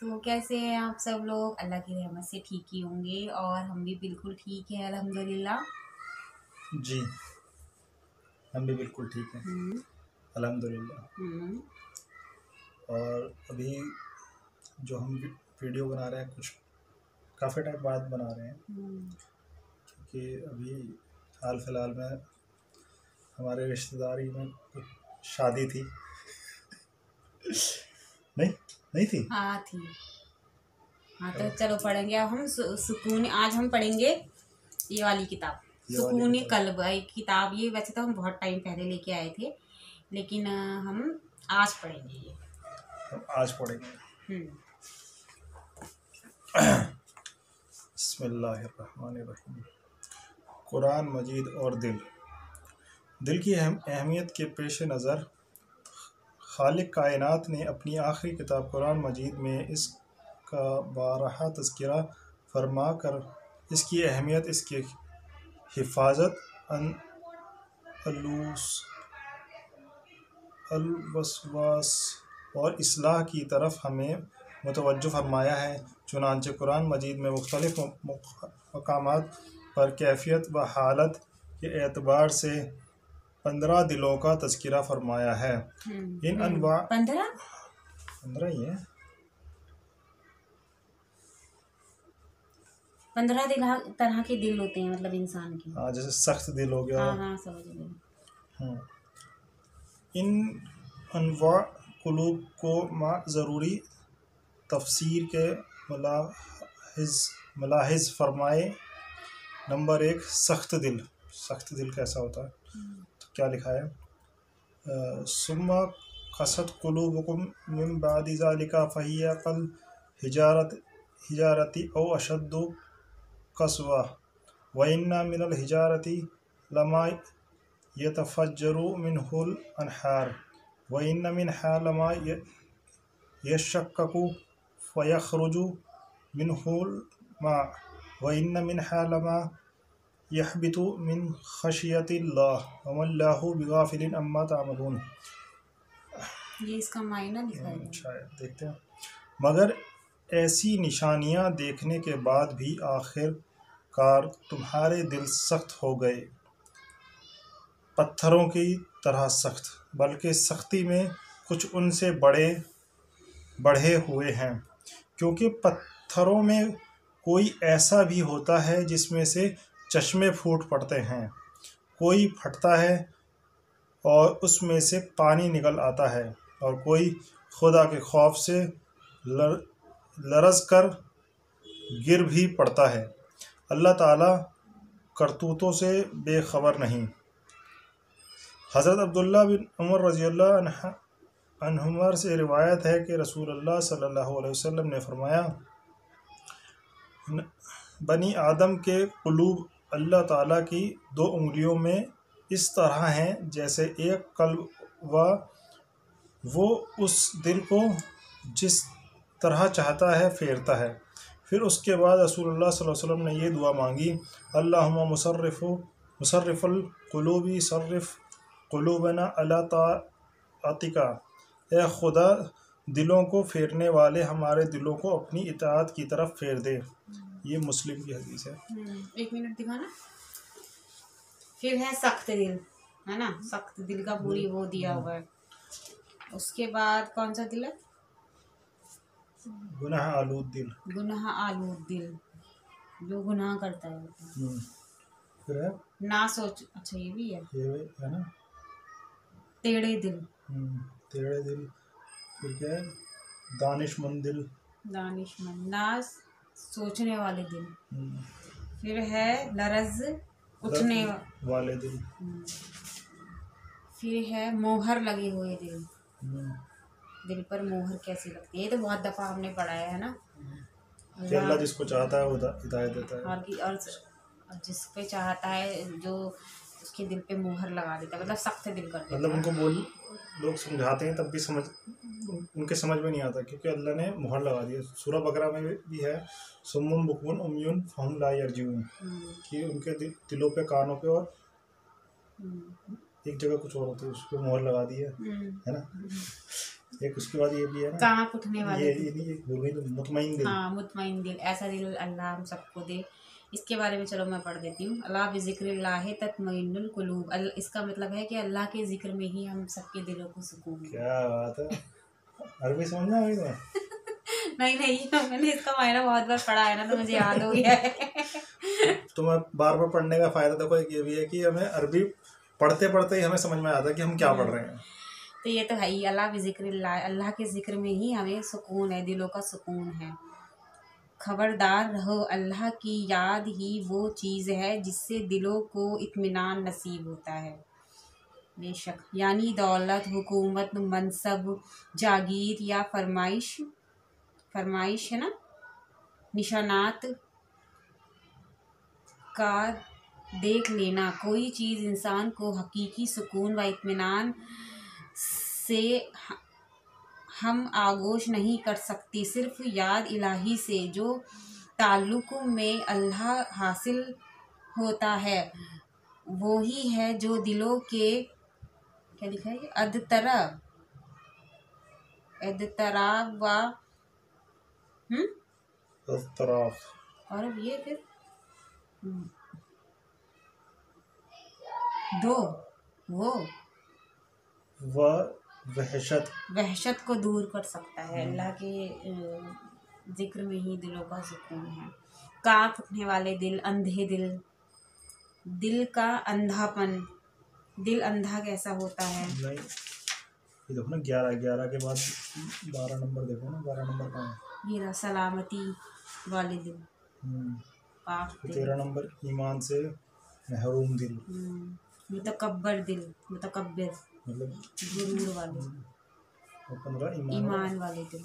तो कैसे हैं आप सब लोग? अल्लाह की रहमत से ठीक ही होंगे और हम भी बिल्कुल ठीक हैं अल्हम्दुलिल्लाह। जी, हम भी बिल्कुल ठीक हैं अल्हम्दुलिल्लाह। और अभी जो हम वीडियो बना रहे हैं कुछ काफ़ी टाइम बाद बना रहे हैं, क्योंकि अभी हाल फिलहाल में हमारे रिश्तेदारी में कुछ शादी थी। नहीं थी। हाँ थी। हाँ तो चलो पढ़ेंगे अब हम सुकून। आज हम पढ़ेंगे ये वाली किताब, सुकून कल्ब। एक किताब ये वैसे तो हम बहुत टाइम पहले लेके आए थे, लेकिन हम आज पढ़ेंगे ये। हम आज पढ़ेंगे। बिस्मिल्लाहिर्रहमानिर्रहीम। कुरान मजीद और दिल की अहमियत के पेश नज़र खालिक कायनात ने अपनी आखिरी किताब कुरान मजीद में इसका बारहा तज़किरा फरमा कर इसकी अहमियत, इसकी हिफाजत, अलवसवास और इस्लाह की तरफ हमें मुतवज्जो फरमाया है। चुनांचे कुरान मजीद में मुख्तलिफ मकामात पर कैफियत व हालत के एतबार से 15 दिलों का तज़किरा फरमाया है। इन अनवा 15 ही है। 15 तरह के दिल होते हैं, मतलब इंसान के। हाँ, जैसे सख्त दिल हो गया। हाँ समझ गए। इन अनवा कुलूब को ज़रूरी तफसीर के मलाहिज़ फरमाए। नंबर 1, सख्त दिल कैसा होता है? तो क्या लिखा है? सुम्मा कसत कुलूबुकुम मिन बादि ज़ालिका फ़हिया कल हिजारती औ अशद्दु कसवा व इन्ना मिनल हिजारती लमा यतफ़ज्जरु मिनहुल अनहार व इन्ना मिनहा लमा यशक्ककु फ़यख़रुजु मिनहुल मा व इन्ना मिनहा लमा यहबितु मिन खशियतिल्लाह वमल्लाहु बिगाफिलिन अम्मा तामलून। ये इसका मायना लिखा है शायद देखते हैं। मगर ऐसी निशानियां देखने के बाद भी आखिरकार तुम्हारे दिल सख्त हो गए, पत्थरों की तरह सख्त, बल्कि सख्ती में कुछ उनसे बढ़े हुए हैं। क्योंकि पत्थरों में कोई ऐसा भी होता है जिसमें से चश्मे फूट पड़ते हैं, कोई फटता है और उसमें से पानी निकल आता है, और कोई खुदा के खौफ से लरज़ कर गिर भी पड़ता है। अल्लाह ताला करतूतों से बेखबर नहीं। हज़रत अब्दुल्ला बिन उमर रज़ियल्लाहु अन्हुमा से रिवायत है कि रसूलुल्लाह सल्लल्लाहु अलैहि वसल्लम ने फरमाया, बनी आदम के कुलूब अल्लाह ताला की 2 उंगलियों में इस तरह हैं जैसे एक कल्ब, व वो उस दिल को जिस तरह चाहता है फेरता है। फिर उसके बाद रसूलुल्लाह सल्लल्लाहु अलैहि वसल्लम ने ये दुआ मांगी, अल्लाहुम्मा मुसर्रिफुल कुलूबी सर्रिफ कुलूबना अला ताअतिका। ए खुदा, दिलों को फेरने वाले हमारे दिलों को अपनी इताअत की तरफ फेर दे। ये मुस्लिम की हदीस है। 1 मिनट दिखाना। फिर है सख्त दिल, है ना? सख्त दिल का पूरी वो दिया हुआ है। उसके बाद कौन सा दिल है? गुनाह आलूद दिल, जो गुनाह करता है। फिर है ना सोच, अच्छा ये भी है ना, टेढ़े दिल। फिर क्या है? दानिशमंद, ना सोचने वाले दिल। फिर है लरज, उठने वाले दिल। फिर है मोहर लगे हुए दिल। दिल पर मोहर कैसी लगती है? ये तो बहुत दफा हमने पढ़ा है ना। अल्लाह जिसको चाहता है वो हिदायत देता है, और जिस पे चाहता है जो उसके दिल पे मोहर लगा देता है, मतलब सख्त दिल कर देता है। मतलब उनको लोग समझाते हैं तब भी उनके समझ में नहीं आता, क्योंकि अल्लाह ने मोहर लगा दी है। सूरह बकरा में भी है, सुम्मुन बुकमुन उम्युन फहुम ला यरजिऊन, कि उनके दिलों पे, कानों पे और एक जगह कुछ और होती है, उस पर मोहर लगा दी है ना। एक उसके बाद ये भी है ना, कांप उठने वाले ये नहीं, ये भूल गई तो, मुतमईन दिल। हाँ, मुतमईन दिल, ऐसा दिल अल्लाह हम सबको दे। इसके बारे में चलो मैं पढ़ देती हूँ। अल्लाह बिज़िक्रिल्लाहि तत्मइन्नुल कुलूब, इसका मतलब है कि अल्लाह के जिक्र में ही हम सबके दिलों को सुकून है। क्या बात है, अरबी समझ में आ गई तुम्हें? नहीं नहीं, मैंने इसका मायना बहुत बार पढ़ा है ना, तो मुझे याद हो गया है। तुम्हें बार बार पढ़ने का फायदा देखो एक ये भी है कि हमें अरबी पढ़ते पढ़ते ही हमें समझ में आता है कि हम क्या पढ़ रहे हैं। तो ये तो है ही, अल्लाह बिज़िक्रिल्लाह, अल्लाह के जिक्र में ही हमें सुकून है, दिलों का सुकून है। खबरदार रहो, अल्लाह की याद ही वो चीज़ है जिससे दिलों को इत्मीनान नसीब होता है। बेशक, यानी दौलत, हुकूमत, मनसब, जागीर या फरमाइश है ना, निशानात का देख लेना, कोई चीज़ इंसान को हकीकी सुकून व इत्मीनान से हम आगोश नहीं कर सकती। सिर्फ याद इलाही से जो ताल्लुक़ में अल्लाह हासिल होता है वो ही है जो दिलों के, क्या लिखा है, अदतराब व और अब ये फिर दो वो वहशत को दूर कर सकता है। अल्लाह के जिक्र में ही दिलों का सुकून है। कांप उठने वाले दिल, अंधे दिल, दिल का अंधापन, दिल अंधा कैसा होता है? नहीं, ये देखो ना 11 के बाद 12 नंबर देखो ना, 12 नंबर कहाँ है? ये सलामती वाले दिल, पाक दिल। 13 नंबर ईमान से महरूम दिल, मुतकब्बर दिल, मुतकब्बिर मतलब गुरूर वाले, और 15 ईमान वाले दिल।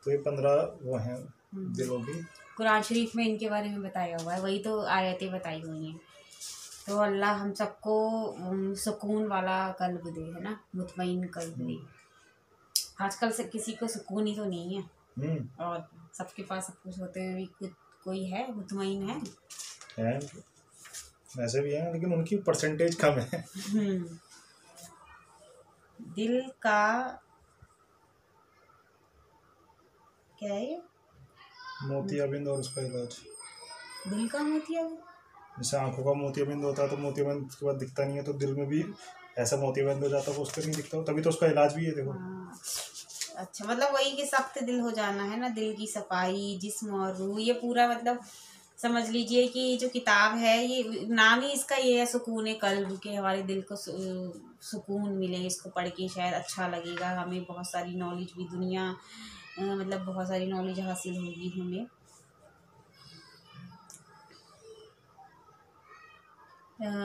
तो ये 15 वो हैं दिलों की। कुरान शरीफ में इनके बारे में बताया हुआ है, वही तो आयतें बताई हुई हैं। तो अल्लाह हम सबको सुकून वाला कल्ब दे, है ना, मुतमईन कल्ब दे। आजकल से किसी को सुकून ही तो नहीं है, और सबके पास सब कुछ होते हुए भी कोई है मुतमईन है? वैसे भी हैं लेकिन उनकी परसेंटेज कम है। दिल का क्या है ये? मोतियाबिंद और उसका इलाज। दिल का मोतियाबिंद, जैसे आंखों का मोतियाबिंद होता है तो मोतियाबिंद के बाद दिखता नहीं है, तो दिल में भी ऐसा मोतियाबिंद हो जाता है, उसका नहीं दिखता, तभी तो उसका इलाज भी है, देखो। अच्छा, मतलब वही कि सख्त दिल हो जाना है ना, दिल की सफाई, जिस्म और रूह, ये पूरा मतलब समझ लीजिए कि जो किताब है, ये नाम ही इसका ये है, सुकून कल्ब, के हमारे दिल को सुकून मिले। इसको पढ़ के शायद अच्छा लगेगा, हमें बहुत सारी नॉलेज भी दुनिया मतलब बहुत सारी नॉलेज हासिल होगी हमें।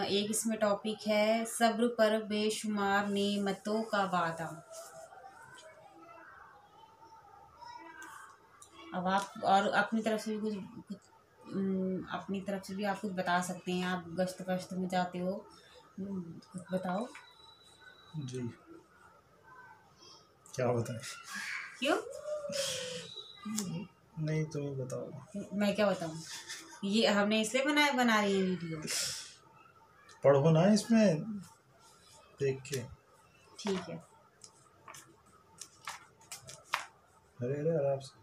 एक इसमें टॉपिक है, सब्र पर बेशुमार नेमतों का वादा। अब आप और अपनी तरफ से भी कुछ अपनी तरफ से भी आप कुछ बता सकते हैं। आप गश्त में जाते हो, कुछ बताओ। जी, क्या बताएं? क्यों? नहीं, तुम ही बताओ। मैं क्या बताऊं? ये हमने इसलिए बना रही है वीडियो। पढ़ो ना इसमें देख के। ठीक है। अरे आराम से।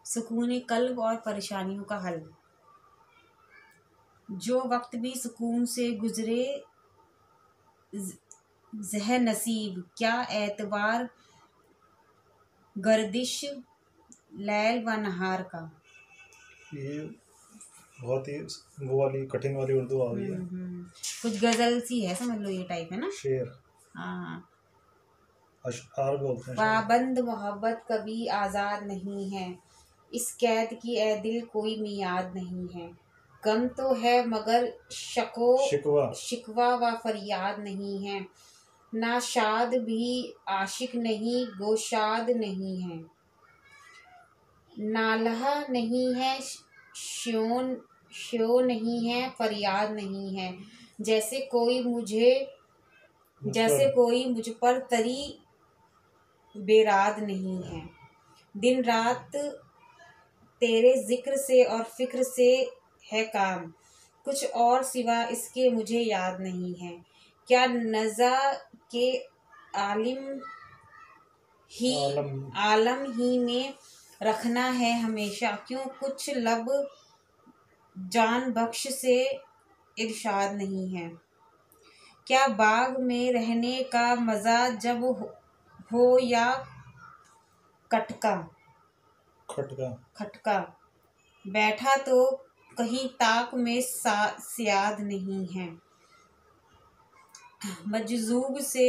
सुकून कल्ब और परेशानियों का हल। जो वक्त भी सुकून से गुजरे ज़ह नसीब, क्या एतबार गर्दिश लैल व नहार का। ये बहुत ही वो वाली कठिन वाली उर्दू आ गई है। कुछ गजल सी है, समझ लो, ये टाइप है ना, शेर। हाँ, अशआर बोलते हैं। पाबंद मोहब्बत कभी आज़ाद नहीं है, इस कैद की ए दिल कोई मियाद नहीं है। गम तो है मगर शिकवा व फरियाद नहीं है, ना शाद भी आशिक नहीं गोशाद नहीं है, नालहा नहीं है श्यो नहीं है फरियाद नहीं है, जैसे कोई मुझ पर तरी बेराद नहीं है। दिन रात तेरे जिक्र से और फिक्र से है काम, कुछ और सिवा इसके मुझे याद नहीं है। क्या नज़ा के आलिम ही आलम ही में रखना है हमेशा, क्यों कुछ लब जान बख्श से इरशाद नहीं है। क्या बाग में रहने का मज़ा जब हो या खटका खटका बैठा तो कहीं ताक में सियाद नहीं है। मजजूब से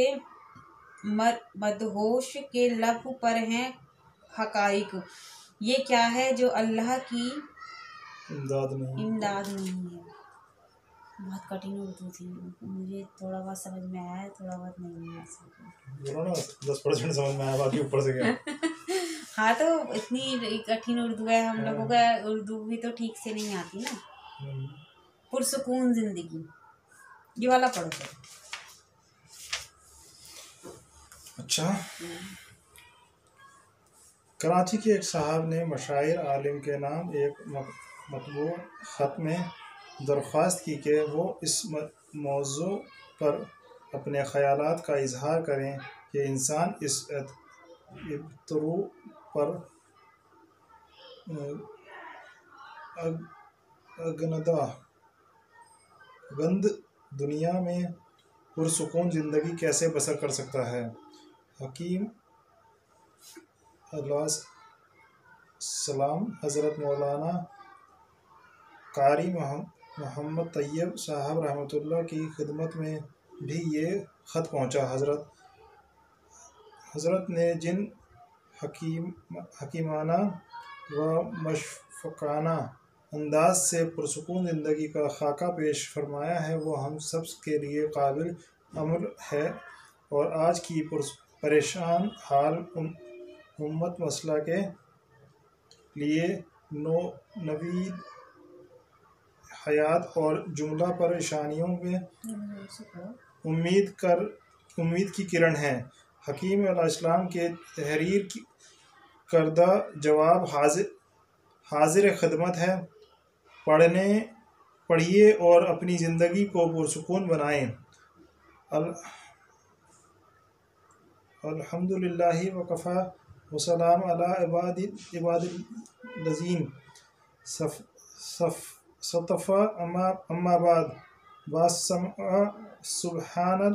मदहोश के लब पर हैं हकाइक, ये क्या है जो अल्लाह की इमदाद नहीं है। बहुत कठिन उर्दू थी, मुझे थोड़ा बहुत समझ में आया है, थोड़ा बहुत नहीं आ सकता। बोलो ना 10% समझ में आया, बाकी ऊपर से क्या। हाँ तो इतनी कठिन उर्दू है, हम लोगों का उर्दू भी तो ठीक से नहीं आती ना। पुरसुकून जिंदगी, ये वाला पढ़ो तो। अच्छा, कराची के एक साहब ने मशाइर आलिम के नाम एक मतबू ख़त में दरख्वास्त की कि वो इस मौजू पर अपने ख़यालात का इजहार करें कि इंसान इस इब्तरू पर गंद दुनिया में पुरसुकून ज़िंदगी कैसे बसर कर सकता है। हकीम सलाम हज़रत मौलाना कारी मोहम्मद तैयब साहब रहमतुल्लाह की खिदमत में भी ये ख़त पहुँचा। हज़रत ने जिन हकीमाना व मशफ़क़ाना अंदाज से पुरसुकून ज़िंदगी का खाका पेश फरमाया है, वो हम सब के लिए काबिल अमल है और आज की परेशान हाल उम्मत मसला के लिए नवीद हयात और जुमला परेशानियों में उम्मीद की किरण है। हकीम अलैहिस्सलाम के तहरीर करदा जवाब हाजिर खिदमत है। पढ़िए और अपनी ज़िंदगी को पुरसुकून बनाएं। अल्हम्दुलिल्लाहि व कफ़ा व सलाम अला इबादिल्लज़ीन सतफ़ा अम्मा बाद सुब्हानल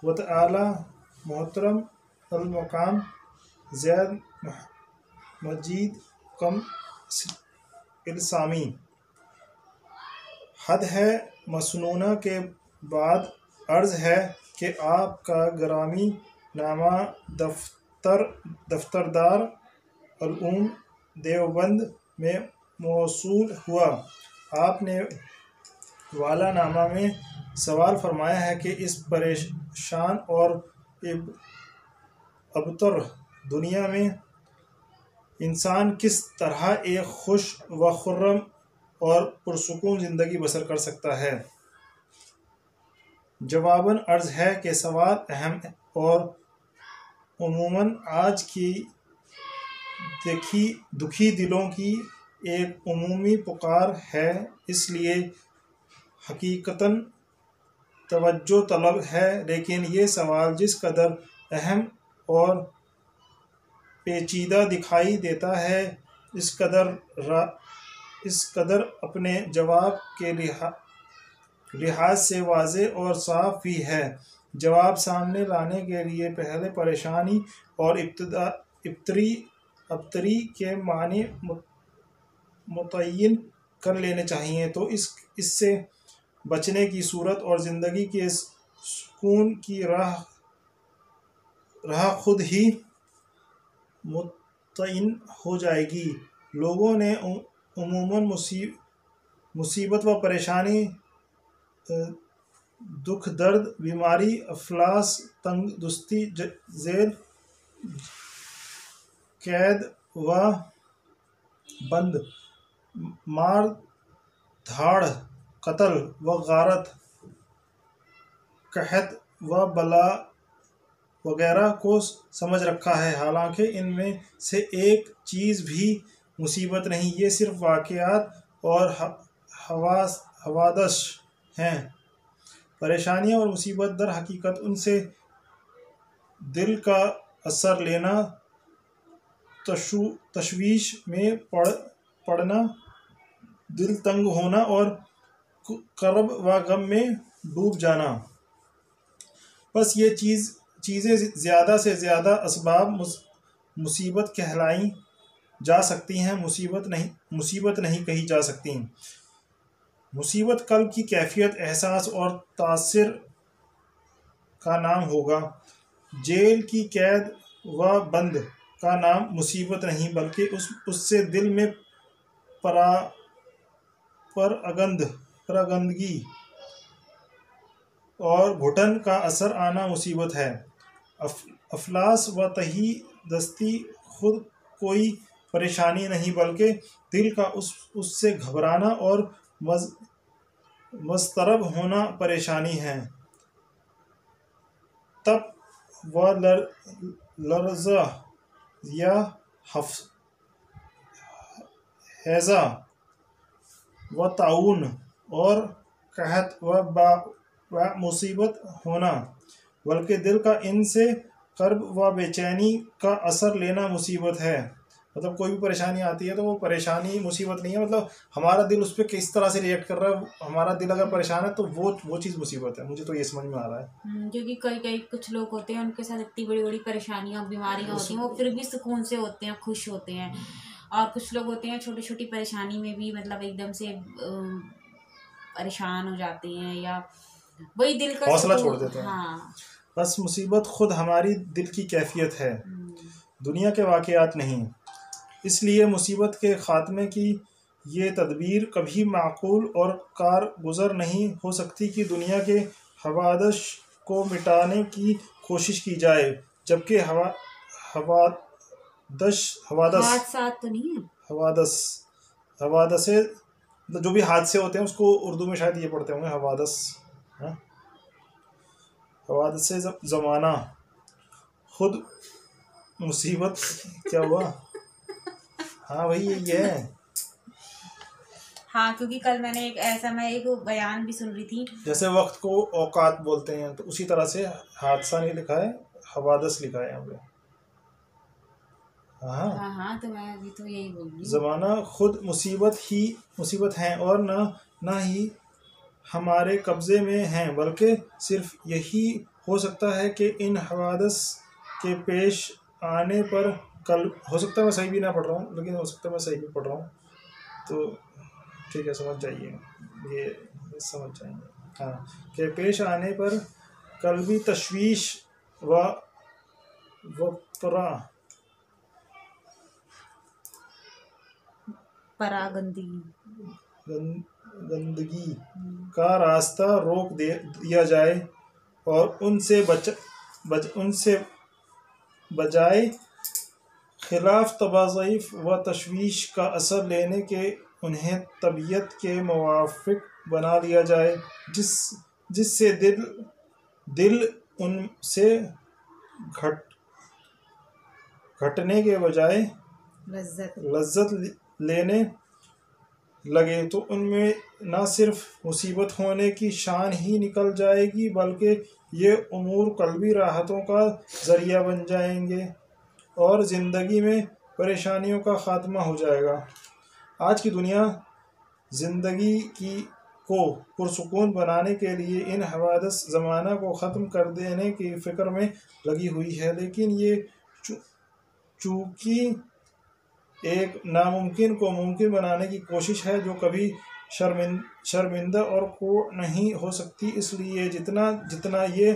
व तआला मोहतरम अल मकाम ज़ैद मजीद कम इल्सामी। हद है मसनूना के बाद अर्ज़ है कि आपका ग्रामी नामा दफ्तरदार उलूम देवबंद में मौसूल हुआ। आपने वाला नामा में सवाल फरमाया है कि इस परेशान और अबतर दुनिया में इंसान किस तरह एक खुश व खुर्रम और पुरसुकून ज़िंदगी बसर कर सकता है। जवाबन अर्ज़ है कि सवाल अहम और उमूमन आज की दुखी दिलों की एक उमूमी पुकार है, इसलिए हकीकतन तवज्जो तलब है। लेकिन ये सवाल जिस कदर अहम और पेचीदा दिखाई देता है, इस कदर अपने जवाब के लिहाज से वाज़े और साफ भी है। जवाब सामने लाने के लिए पहले परेशानी और अबतरी के मानी मुतय्यन कर लेने चाहिए, तो इससे बचने की सूरत और ज़िंदगी के सुकून की राह खुद ही मुतय्यन हो जाएगी। लोगों ने उमूमन मुसीबत व परेशानी, दुख दर्द, बीमारी, अफलास, तंगदुस्ती, जेल कैद व बंद, मार धाड़, कत्ल व गारत, कहत व बला वगैरह को समझ रखा है। हालांकि इनमें से एक चीज़ भी मुसीबत नहीं, ये सिर्फ वाक़यात और हवादश हैं। परेशानियां और मुसीबत दर हकीकत उनसे दिल का असर लेना, तशवीश में पड़ना, दिल तंग होना और कर्ब व गम में डूब जाना। बस ये चीज़ें ज़्यादा से ज़्यादा असबाब मुसीबत कहलाई जा सकती हैं, मुसीबत नहीं कही जा सकती। मुसीबत कल्ब की कैफियत, एहसास और तासिर का नाम होगा। जेल की कैद व बंद का नाम मुसीबत नहीं, बल्कि उससे दिल में परागंदगी और घुटन का असर आना मुसीबत है। अफलास व तही दस्ती खुद कोई परेशानी नहीं, बल्कि दिल का उससे घबराना और मज़तरब होना परेशानी है। तब व लर्ज़ा या हैज़ा व ताउन और कहत व मुसीबत होना, बल्कि दिल का इनसे कर्ब व बेचैनी का असर लेना मुसीबत है। मतलब कोई भी परेशानी आती है तो वो परेशानी मुसीबत नहीं है, मतलब हमारा दिल उस पर किस तरह से रिएक्ट कर रहा है। हमारा दिल अगर परेशान है तो वो चीज़ मुसीबत है। मुझे तो ये समझ में आ रहा है। क्योंकि कई कुछ लोग होते हैं, उनके साथ इतनी बड़ी बड़ी परेशानियां बीमारियां होती हैं, वो फिर भी सुकून से होते हैं, खुश होते हैं। और कुछ लोग होते हैं छोटी छोटी परेशानी में भी मतलब एकदम से परेशान हो जाते हैं, या वही दिल का हौसला छोड़ देते हैं। हाँ, बस मुसीबत खुद हमारी दिल की कैफियत है, दुनिया के वाक़यात नहीं। इसलिए मुसीबत के ख़ात्मे की ये तदबीर कभी माकूल और कारगुज़र नहीं हो सकती कि दुनिया के हवादश को मिटाने की कोशिश की जाए, जबकि हवादसे जो भी हादसे होते हैं उसको उर्दू में शायद ये पढ़ते होंगे हवादस, हवादसे ज़माना खुद मुसीबत क्या हुआ। हाँ भाई ये है। हाँ, क्योंकि कल मैंने एक बयान भी सुन रही थी, जैसे वक्त को औकात बोलते हैं, तो उसी तरह से हादसा नहीं लिखा है, हवादस लिखा है यहाँ पे। हाँ, तो मैं अभी तो यही बोल रही हूँ। ज़माना खुद मुसीबत है और ना ही हमारे कब्ज़े में हैं, बल्कि सिर्फ यही हो सकता है कि इन हवादस के पेश आने पर कल, हो सकता है मैं सही भी ना पढ़ रहा हूँ, लेकिन हो सकता है मैं सही भी पढ़ रहा हूँ, तो ठीक है समझ जाइए, ये समझ जाएंगे। हाँ, के पेश आने पर कल्बी तशवीश व गंदगी का रास्ता रोक दिया जाए और उनसे बजाय खिलाफ तबाज़ुफ़ व तशवीश का असर लेने के उन्हें तबीयत के मुवाफ़िक़ बना लिया जाए, जिससे दिल उनसे घटने के बजाय लज्जत लेने लगे, तो उनमें न सिर्फ मुसीबत होने की शान ही निकल जाएगी, बल्कि ये उमूर कल्बी राहतों का ज़रिया बन जाएंगे और ज़िंदगी में परेशानियों का ख़ात्मा हो जाएगा। आज की दुनिया ज़िंदगी को पुरसुकून बनाने के लिए इन हवादस ज़माना को ख़त्म कर देने की फ़िक्र में लगी हुई है, लेकिन ये चूँकि एक नामुमकिन को मुमकिन बनाने की कोशिश है जो कभी शर्मिंदा और को नहीं हो सकती। इसलिए जितना ये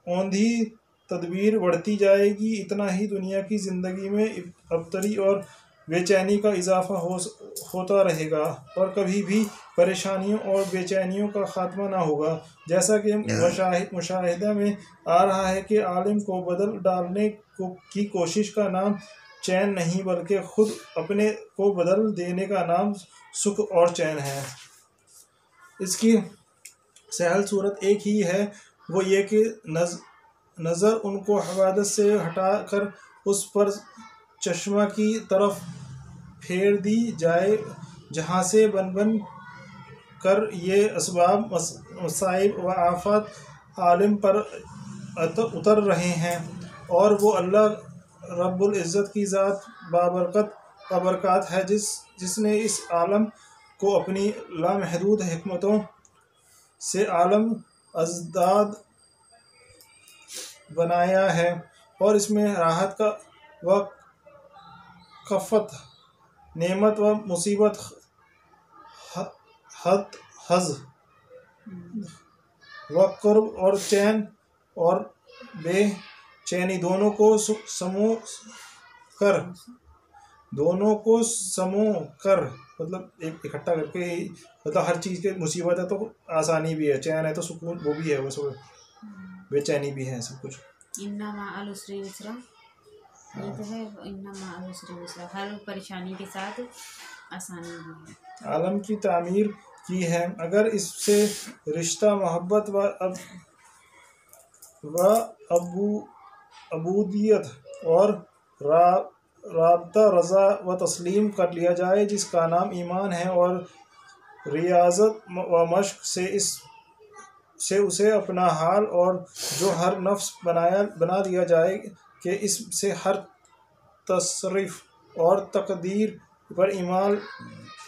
औंधी तदबीर बढ़ती जाएगी, इतना ही दुनिया की ज़िंदगी में अबतरी और बेचैनी का इजाफ़ा होता रहेगा और कभी भी परेशानियों और बेचैनियों का ख़ात्मा ना होगा। जैसा कि मुशाहिदा में आ रहा है कि आलिम को बदल डालने की कोशिश का नाम चैन नहीं, बल्कि खुद अपने को बदल देने का नाम सुख और चैन है। इसकी सहल सूरत एक ही है, वो ये कि नज़र उनको हवादस से हटाकर उस पर चश्मा की तरफ फेर दी जाए जहाँ से बन कर ये असबाब मसाइब व आफत आलिम पर उतर रहे हैं, और वो अल्लाह रब्बुल इज़्ज़त की ज़ात बाबरकत है जिसने इस आलम को अपनी लामहदूद हिकमतों से आलम अजदाद बनाया है, और इसमें राहत का व कफ़त, नेमत व मुसीबत, हज़ व कुर्ब और चैन और बेचैनी दोनों को समूह कर मतलब एक इकट्ठा करके ही, मतलब हर चीज़ के मुसीबत है तो आसानी भी है, चैन है तो सुकून वो भी है, बस बेचैनी भी है, सब कुछ। इन्ना मअल उसरि युसरा, ये तो है, इन्ना मअल उसरि युसरा, हर परेशानी के साथ आसानी भी है। आलम की तामीर की है, अगर इससे रिश्ता मोहब्बत व अबूदियत और राब्ता रज़ा व तस्लीम कर लिया जाए, जिसका नाम ईमान है, और रियाजत व मश्क से उसे अपना हाल और जो हर नफ्स बना दिया जाए कि इससे हर तसरीफ़ और तकदीर पर ईमान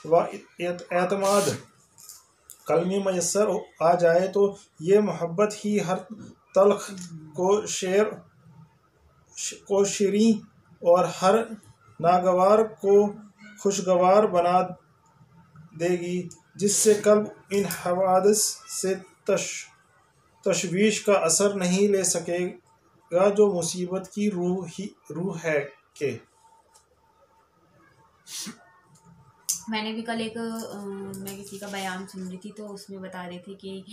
व एतमाद कलमी मैसर आ जाए, तो ये मोहब्बत ही हर तल्ख को शीरीं और हर नागवार को खुशगवार बना देगी, जिससे कल्ब इन हवादिस से तशवीश का असर नहीं ले सकेगा, जो मुसीबत की रूह है के। मैंने भी कल एक मैं किसी का बयान सुन रही थी, तो उसमें बता रहे थे कि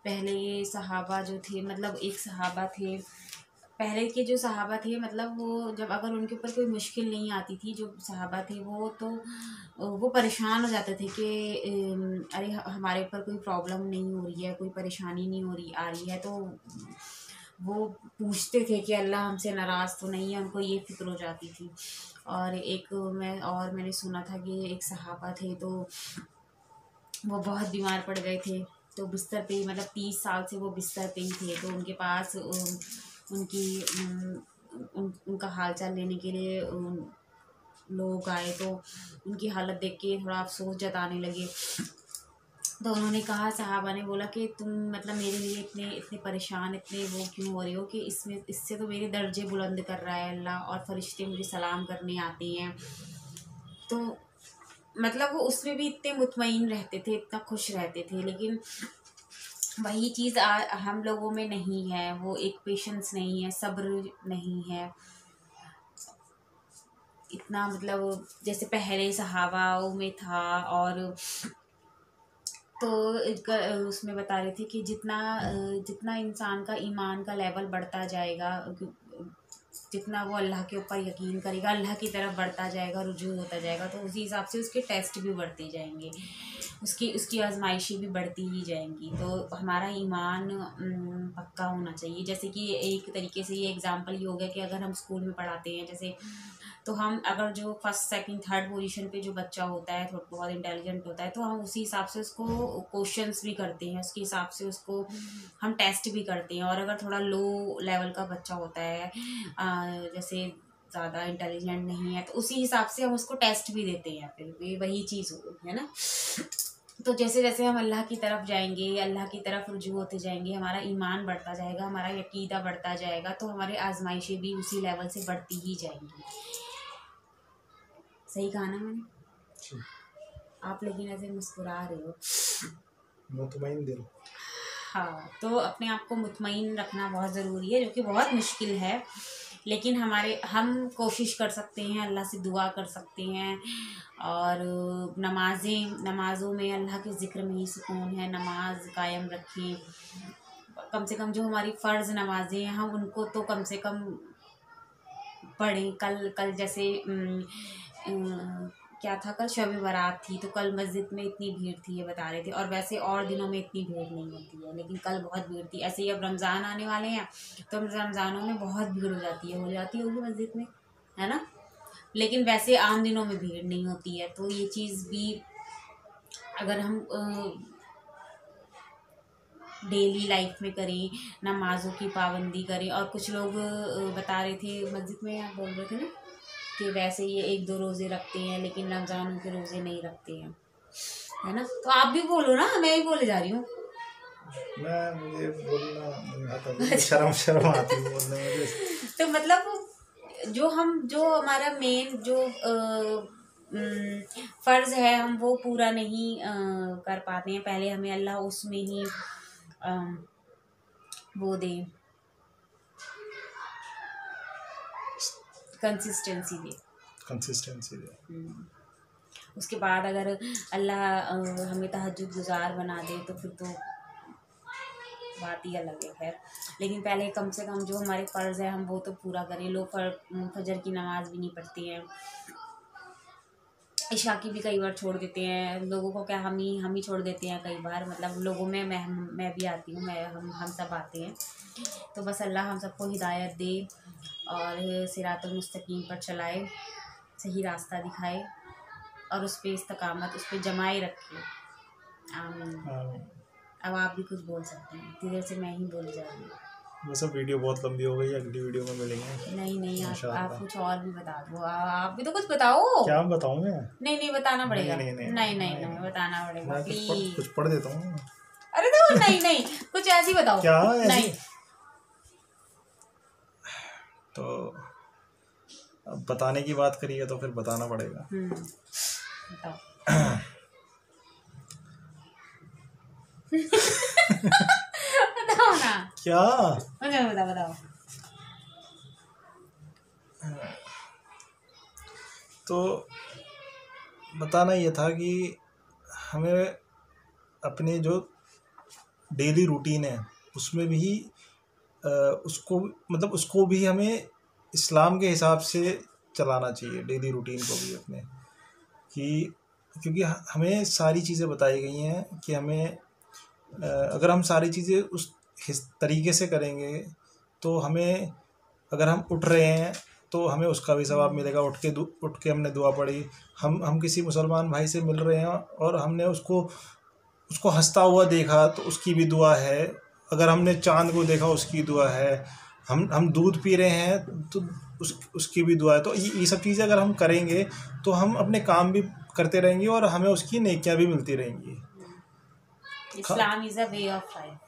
पहले ये सहाबा जो थे, मतलब एक सहाबा थे, पहले के जो सहाबा थे, मतलब वो जब अगर उनके ऊपर कोई मुश्किल नहीं आती थी, जो सहाबा थे वो परेशान हो जाते थे कि अरे हमारे ऊपर कोई प्रॉब्लम नहीं हो रही है, कोई परेशानी नहीं हो रही आ रही है, तो वो पूछते थे कि अल्लाह हमसे नाराज़ तो नहीं है, उनको ये फिक्र हो जाती थी। और मैंने सुना था कि एक सहाबा थे, तो वो बहुत बीमार पड़ गए थे, तो बिस्तर पे, मतलब 30 साल से वो बिस्तर पे ही थे, तो उनके पास उनका हालचाल लेने के लिए लोग आए, तो उनकी हालत देख के थोड़ा अफसोस जताने लगे। तो उन्होंने कहा, सहाबा ने बोला कि तुम मतलब मेरे लिए इतने परेशान, इतने वो क्यों हो रहे हो, कि इससे तो मेरे दर्जे बुलंद कर रहा है अल्लाह, और फरिश्ते मुझे सलाम करने आते हैं। तो मतलब वो उसमें भी इतने मुतमईन रहते थे, इतना खुश रहते थे, लेकिन वही चीज़ हम लोगों में नहीं है, वो एक पेशेंस नहीं है, सब्र नहीं है इतना, मतलब जैसे पहले सहाबाओं में था। और तो उसमें बता रहे थे कि जितना इंसान का ईमान का लेवल बढ़ता जाएगा, जितना वो अल्लाह के ऊपर यकीन करेगा, अल्लाह की तरफ बढ़ता जाएगा, रुजू होता जाएगा, तो उसी हिसाब से उसके टेस्ट भी बढ़ते जाएंगे, उसकी आजमाइशें भी बढ़ती ही जाएंगी। तो हमारा ईमान पक्का होना चाहिए। जैसे कि एक तरीके से ये एग्जांपल ये हो गया कि अगर हम स्कूल में पढ़ाते हैं, जैसे तो हम अगर जो फर्स्ट सेकंड थर्ड पोजीशन पे जो बच्चा होता है, थोड़ा बहुत इंटेलिजेंट होता है, तो हम उसी हिसाब से उसको क्वेश्चंस भी करते हैं, उसके हिसाब से उसको हम टेस्ट भी करते हैं। और अगर थोड़ा लो लेवल का बच्चा होता है, जैसे ज़्यादा इंटेलिजेंट नहीं है, तो उसी हिसाब से हम उसको टेस्ट भी देते हैं, फिर वही चीज़ है ना। तो जैसे जैसे हम अल्लाह की तरफ जाएंगे, अल्लाह की तरफ रुजू होते जाएंगे, हमारा ईमान बढ़ता जाएगा, हमारा यकीदा बढ़ता जाएगा, तो हमारे आजमाइशें भी उसी लेवल से बढ़ती ही जाएंगी। सही कहा ना मैंने? आप लेकिन ऐसे मुस्कुरा रहे हो। मुतमईन दिल। हाँ, तो अपने आप को मुतमईन रखना बहुत ज़रूरी है, जो कि बहुत मुश्किल है, लेकिन हम कोशिश कर सकते हैं, अल्लाह से दुआ कर सकते हैं। और नमाज़ों में अल्लाह के ज़िक्र में ही सुकून है, नमाज कायम रखें। कम से कम जो हमारी फ़र्ज़ नमाज़ें हैं, हम उनको तो कम से कम पढ़ें। कल जैसे क्या था, कल शब बारात थी, तो कल मस्जिद में इतनी भीड़ थी, ये बता रहे थे। और वैसे और दिनों में इतनी भीड़ नहीं होती है, लेकिन कल बहुत भीड़ थी। ऐसे ही अब रमज़ान आने वाले हैं, तो रमज़ानों में बहुत भीड़ हो जाती होगी मस्जिद में, है ना। लेकिन वैसे आम दिनों में भीड़ नहीं होती है। तो ये चीज़ भी अगर हम डेली लाइफ में करें, नमाज़ों की पाबंदी करें। और कुछ लोग बता रहे थे मस्जिद में, आप बोल रहे थे ना कि वैसे ये 1-2 रोज़े रखते हैं लेकिन रमज़ान के रोज़े नहीं रखते हैं, है ना। तो आप भी बोलो ना, मैं ही बोले जा रही हूँ। मुझे बोलना नहीं आता, शर्म आती है बोलने में। तो मतलब जो हमारा मेन जो फ़र्ज़ है हम वो पूरा नहीं कर पाते हैं। पहले हमें अल्लाह उसमें ही वो दे, कंसिस्टेंसी दे। उसके बाद अगर अल्लाह हमें तहज्जुद गुज़ार बना दे तो फिर तो बात ही अलग है। खैर, लेकिन पहले कम से कम जो हमारे फ़र्ज़ है हम वो तो पूरा करें। लोग फजर की नमाज़ भी नहीं पढ़ते हैं, इशा की भी कई बार छोड़ देते हैं। लोगों को क्या, हम ही छोड़ देते हैं कई बार। मतलब लोगों में मैं भी आती हूँ, हम सब आते हैं। तो बस अल्लाह हम सबको हिदायत दे और सिरातुल मुस्तकीम पर चलाए, सही रास्ता दिखाए और उस पर इस्तकामत, उस पर जमाए रखे। आमीन। अब आप भी कुछ बोल सकते हैं, धीरे से मैं ही बोल जा रही हूँ। वैसे वीडियो बहुत लंबी हो गई, अगली वीडियो में मिलेंगे। नहीं, आप कुछ और भी बता दो, आप भी तो कुछ बताओ। क्या बताऊँ मैं? नहीं बताना पड़ेगा। नहीं बताना पड़ेगा, प्लीज। कुछ पढ़ देता हूँ। अरे तो नहीं कुछ ऐसी बताओ। क्या नहीं तो अब बताने की बात करिए तो फिर बताना पड़ेगा। बताओ। बताओ ना। क्या? बताओ। तो बताना ये था कि हमें अपने जो डेली रूटीन है उसमें भी उसको भी हमें इस्लाम के हिसाब से चलाना चाहिए, डेली रूटीन को भी अपने, क्योंकि हमें सारी चीज़ें बताई गई हैं कि हमें अगर हम सारी चीज़ें उस तरीके से करेंगे तो हमें, अगर हम उठ रहे हैं तो हमें उसका भी सवाब मिलेगा। उठ के हमने दुआ पढ़ी, हम किसी मुसलमान भाई से मिल रहे हैं और हमने उसको हंसता हुआ देखा तो उसकी भी दुआ है। अगर हमने चांद को देखा उसकी दुआ है। हम दूध पी रहे हैं तो उसकी भी दुआ है। तो ये सब चीज़ें अगर हम करेंगे तो हम अपने काम भी करते रहेंगे और हमें उसकी नेकियां भी मिलती रहेंगी। Islam is a way of life.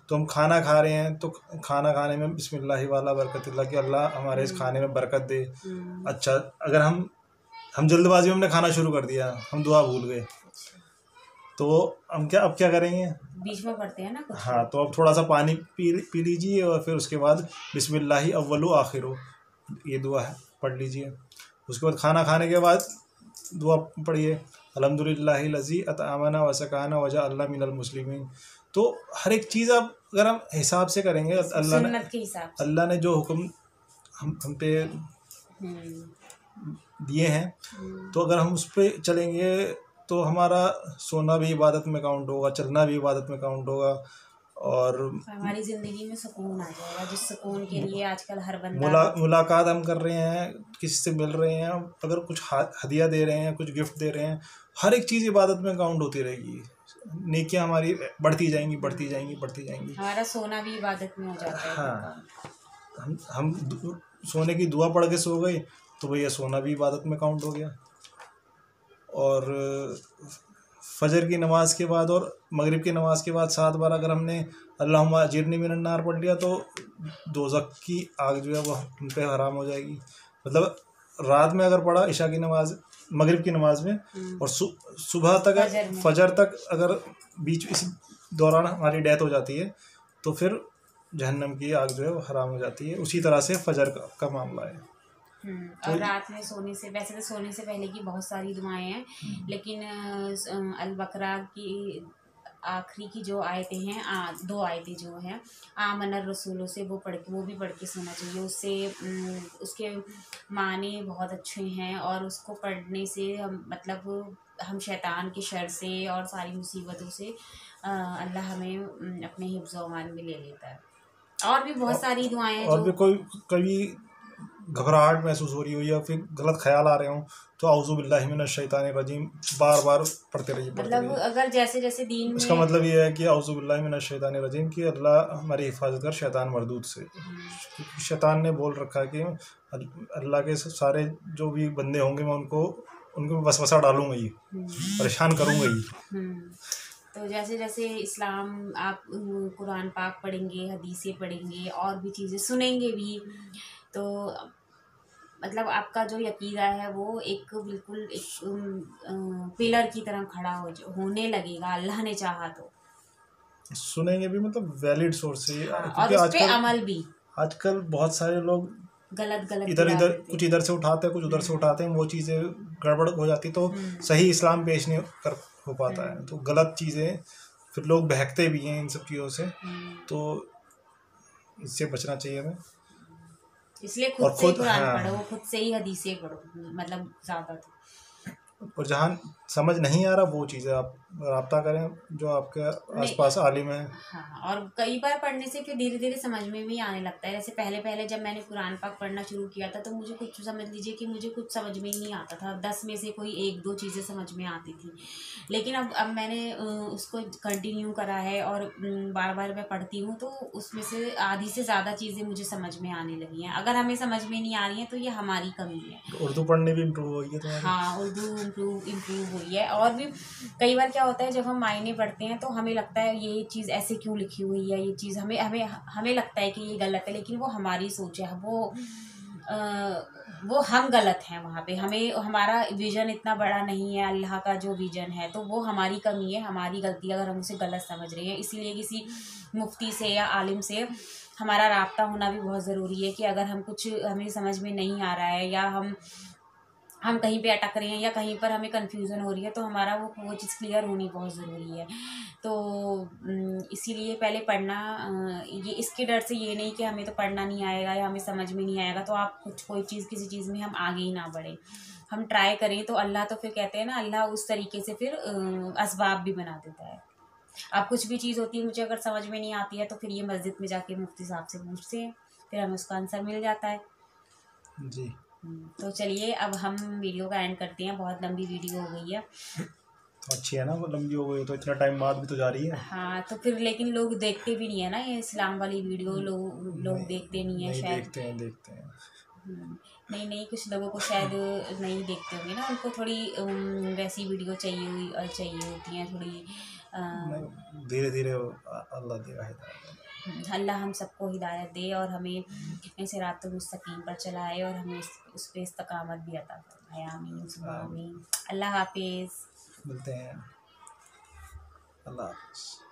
तो हम खाना खा रहे हैं तो खाना खाने में बिस्मिल्लाह वाला बरकतिल्लाह कि अल्लाह हमारे इस खाने में बरकत दे। अच्छा, अगर हम जल्दबाजी में हमने खाना शुरू कर दिया, हम दुआ भूल गए, तो हम अब क्या करेंगे? बीच में पढ़ते हैं ना कुछ। हाँ, तो अब थोड़ा सा पानी पी लीजिए और फिर उसके बाद बिस्मिल्लाह अव्वलु आखिरु, ये दुआ है, पढ़ लीजिए। उसके बाद खाना खाने के बाद दुआ पढ़िए, अल्हम्दुलिल्लाहि लज़ी अतआमना व सकाना व जअलना मिनल मुस्लिमीन। तो हर एक चीज़ अब अगर हम हिसाब से करेंगे, अल्लाह ने जो हुक्म हम पे दिए हैं, तो अगर हम उस पर चलेंगे तो हमारा सोना भी इबादत में काउंट होगा, चलना भी इबादत में काउंट होगा और हमारी ज़िंदगी में सुकून आ जाएगा, जिस सुकून के लिए आजकल हर बंदा मुलाकात हम कर रहे हैं, किसी से मिल रहे हैं, अगर कुछ हदिया दे रहे हैं, कुछ गिफ्ट दे रहे हैं, हर एक चीज़ इबादत में काउंट होती रहेगी। नेकियां हमारी बढ़ती जाएंगी। हमारा सोना भी इबादत में हो जाता है। हाँ, हम सोने की दुआ पढ़ के सो गए तो भैया सोना भी इबादत में काउंट हो गया। और फजर की नमाज के बाद और मगरिब की नमाज के बाद 7 बार अगर हमने अल्लाहुम्मा अजिरनी मिनन नार पढ़ लिया तो दोज़ख की आग जो है वो हम पे हराम हो जाएगी। मतलब रात में अगर पढ़ा इशा की नमाज, मगरिब की नमाज में, और सुबह तक फजर तक अगर बीच इस दौरान हमारी डेथ हो जाती है तो फिर जहन्नम की आग जो है वो हराम हो जाती है। उसी तरह से फजर का मामला है। और रात में सोने से, वैसे तो सोने से पहले की बहुत सारी दुआएं हैं, लेकिन अल बकरा की आखिरी की जो आयतें हैं, 2 आयतें जो हैं आमनर रसूलों से, वो भी पढ़ के सोना चाहिए। उससे उसके माने बहुत अच्छे हैं और उसको पढ़ने से हम शैतान के शर से और सारी मुसीबतों से अल्लाह हमें अपने हिफ्ज़ व अमान में ले लेता है। और भी बहुत सारी दुआएं हैं। और भी कोई कभी घबराहट महसूस हो रही हो या फिर गलत ख्याल आ रहे हों तो औज़ु बिल्लाहि मिनश शैतानिर रजीम बार बार पढ़ते रहिए। मतलब अगर जैसे जैसे दीन उसका में मतलब ये है कि औज़ु बिल्लाहि मिनश शैतानिर रजीम कि अल्लाह हमारी हिफाजत कर शैतान मरदूद से। क्योंकि शैतान ने बोल रखा है कि अल्लाह के सारे जो भी बंदे होंगे मैं उनको वसवसा डालूंगा ही, परेशान करूंगा ही। तो जैसे जैसे इस्लाम आप कुरान पाक पढ़ेंगे, हदीसें पढ़ेंगे और भी चीज़ें सुनेंगे भी, तो मतलब आपका जो अकीदा है वो एक बिल्कुल एक पिलर की तरह खड़ा होने लगेगा, अल्लाह ने चाहा तो। सुनेंगे भी मतलब वैलिड सोर्स से। हाँ, और क्योंकि उस पे अमल भी। आजकल बहुत सारे लोग गलत इधर कुछ इधर से उठाते हैं, कुछ उधर से उठाते हैं, वो चीज़ें गड़बड़ हो जाती तो सही इस्लाम पेश नहीं हो पाता है। तो गलत चीज़ें फिर लोग बहकते भी हैं इन सब चीज़ों से, तो इससे बचना चाहिए हमें। इसलिए खुद से ही कुरान हाँ, पढ़ो, खुद से ही हदीसें पढ़ो, मतलब ज़्यादा तो। और जहाँ समझ नहीं आ रहा वो चीज़ें आप राब्ता करें जो आपके आसपास आलिम है। हाँ, और कई बार पढ़ने से फिर धीरे धीरे समझ में भी आने लगता है। जैसे पहले पहले जब मैंने कुरान पाक पढ़ना शुरू किया था तो मुझे कुछ समझ लीजिए कि मुझे कुछ समझ में ही नहीं आता था, 10 में से कोई 1-2 चीज़ें समझ में आती थी। लेकिन अब मैंने उसको कंटिन्यू करा है और बार बार मैं पढ़ती हूँ, तो उसमें से आधी से ज़्यादा चीज़ें मुझे समझ में आने लगी हैं। अगर हमें समझ में नहीं आ रही हैं तो ये हमारी कमी है। उर्दू पढ़ने भी इम्प्रूव हुई है तुम्हारी? हाँ, उर्दू इम्प्रूव हुई है। और भी कई बार क्या होता है, जब हम मायने पढ़ते हैं तो हमें लगता है ये चीज़ ऐसे क्यों लिखी हुई है, ये चीज़ हमें हमें हमें लगता है कि ये गलत है, लेकिन वो हमारी सोच है, वो हम गलत हैं वहाँ पे। हमें हमारा विज़न इतना बड़ा नहीं है अल्लाह का जो विज़न है, तो वो हमारी कमी है, हमारी गलती, अगर हम उसे गलत समझ रहे हैं। इसीलिए किसी मुफ्ती से या आलिम से हमारा राब्ता होना भी बहुत ज़रूरी है कि अगर हमें समझ में नहीं आ रहा है या हम कहीं पे अटक रहे हैं या कहीं पर हमें कन्फ्यूज़न हो रही है, तो हमारा वो चीज़ क्लियर होनी बहुत ज़रूरी है। तो इसीलिए पहले पढ़ना, ये इसके डर से ये नहीं कि हमें तो पढ़ना नहीं आएगा या हमें समझ में नहीं आएगा तो आप कोई चीज़ किसी चीज़ में हम आगे ही ना बढ़ें। हम ट्राई करें तो अल्लाह तो फिर कहते हैं ना, अल्लाह उस तरीके से फिर असबाब भी बना देता है। अब कुछ भी चीज़ होती है, मुझे अगर समझ में नहीं आती है तो फिर ये मस्जिद में जाके मुफ्ती साहब से पूछते हैं, फिर हमें उसका आंसर मिल जाता है जी। तो चलिए अब हम वीडियो का एंड करते हैं, बहुत लंबी वीडियो हो गई है। तो अच्छी है ना, वो लंबी हो गई तो इतना टाइम बाद भी तो जा रही है। हाँ, तो फिर लेकिन लोग देखते भी नहीं है ना ये इस्लाम वाली वीडियो, लोग देखते नहीं है शायद। देखते हैं। नहीं, कुछ लोगों को शायद नहीं देखते होंगे ना, उनको थोड़ी वैसी वीडियो चाहिए होती हैं थोड़ी। धीरे धीरे अल्लाह देगा हिदायत। अल्लाह हम सबको हिदायत दे और हमें ऐसे रातों मुस्तकीम पर चलाए और हमें उस पर इस्तकामत भी अता फरमाए। आमीन सुम्मा आमीन। अल्लाह हाफिज़। मिलते हैं। अल्लाह हाफिज़।